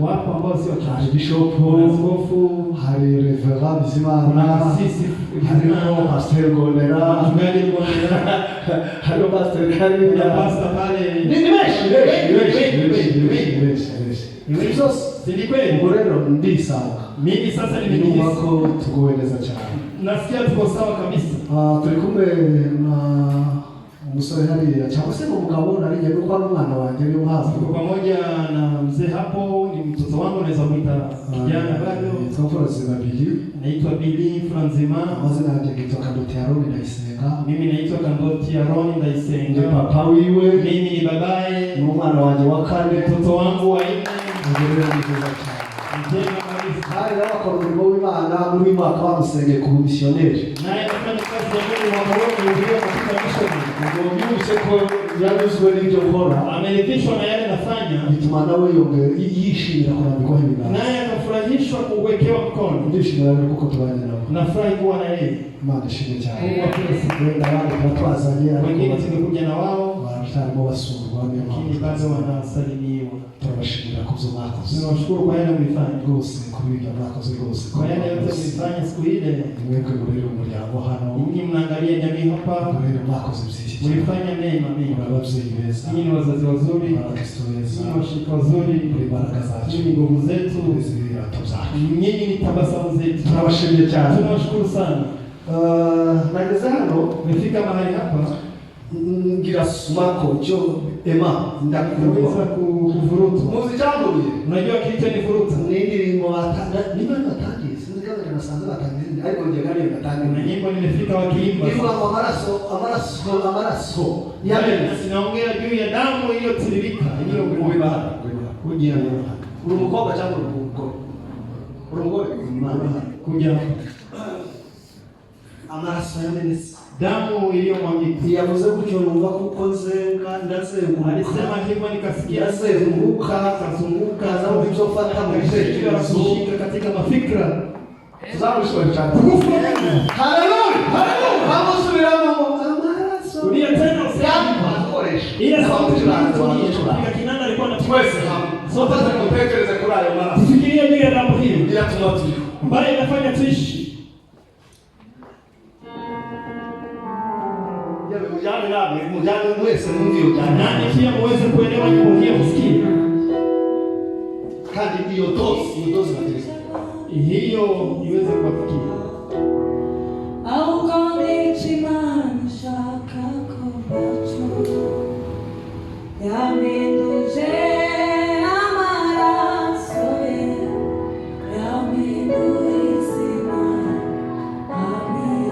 wapo ambao sio hari bishop, askofu, hari reverend Bizimana, hari pastor Gondera, mchungaji Gondera, hari pastor Kari na pastor pale. Ni si kweli mborero ndi sawa. Mimi sasa nimeingia wako tugoeleza cyane. Nasikia tuko sawa kabisa. Turi kumwe na umusore hariya cyangwa se umugabo nari ngiye kwa mwana wanjye niyo mpazi. Tuko pamoja na mzee hapo, ni mtoto wangu naweza muita kijana bado. Tofauti babili. Naitwa Billy Franzima. Mazina yake kutoka Kandoti Aroni Ndaisenga. Mimi naitwa Kandoti Aroni Ndaisenga. Ni papa wiwe. Mimi ni babaye. Ni mwana wanjye wa kane. Mtoto wangu wa 4. Ndio nikuza cyane. Njema kabisa. Hai na kwa umurimo w'Imana muri mwaka wa musenge ku missionnaire. Naye afanya kazi ya Mungu mwaka wote ndio katika mission. Ndio yuse ko yanyuzwe n'ibyo nkora. Amerikishwa na yale nafanya. Bituma nawe yishimira kurambikwa hibina. Naye akafurahishwa kuwekewa mkono. Ndishimira kuko tubanye nabo. Nafurahi kuwa na yeye. Imana shimwe cyane. Mungu akwese kwenda wale twazanye wengine tumekuja na wao. Wanataka wasurwa lakini bado wanasalimiwa. Tunawashukuru kwa zumako. Tunawashukuru kwa yale mlifanya gose kubiga mwako zigose. Kwa yale yote mlifanya siku ile. Mweke murero umuryango hano. Ninyi mnaangalia jamii hapa. Murero mwako zibisisi. Mlifanya mema mema. Abavyeyi beza. Ninyi wazazi wazuri. Ninyi washika wazuri. Baraka zacu. Ninyi nguvu zetu. Ninyi ni tabasamu zetu. Tunawashukuru cyane. Tunawashukuru sana. Nageze hano nifika mahali hapa. Ngira sumako jo ema ndakuweza kuvuruta muzi jambo bile unajua kitu ni vuruta nini mwatanga nima natangi sinikaza kana sanza batangi ariko nje gani natangi na nyimbo nimefika wakiimba kwa amaraso yale sinaongea juu ya damu hiyo tiririka hiyo kuiba kuja urumukobwa cyangwa urumugore kuja amaraso yamenetse damu iliyomwagika. Yavuze gutyo numva kuko nzenga ndazenguka. Alisema hivyo nikasikia nzenguka kazunguka zao zilizofata mwisho kushika katika mafikra. Zao sio chata. Haleluya! Haleluya! Vamos subiramo amaraso. Kulia tena usiamu. Ile sauti tunaanza kinanda alikuwa anatuweza hapo. Sote tunakutekeleza kulayo mara. Fikiria juu ya damu hiyo. Bila tunatu. Mbaya inafanya tuishi. Mujane mwese mundio nani pia muweze kuelewa nyimbo hii msikie kandi hiyo dosi kabisa hiyo iweze kufikia au kama chimanisha kakobacho yamenduje Amen.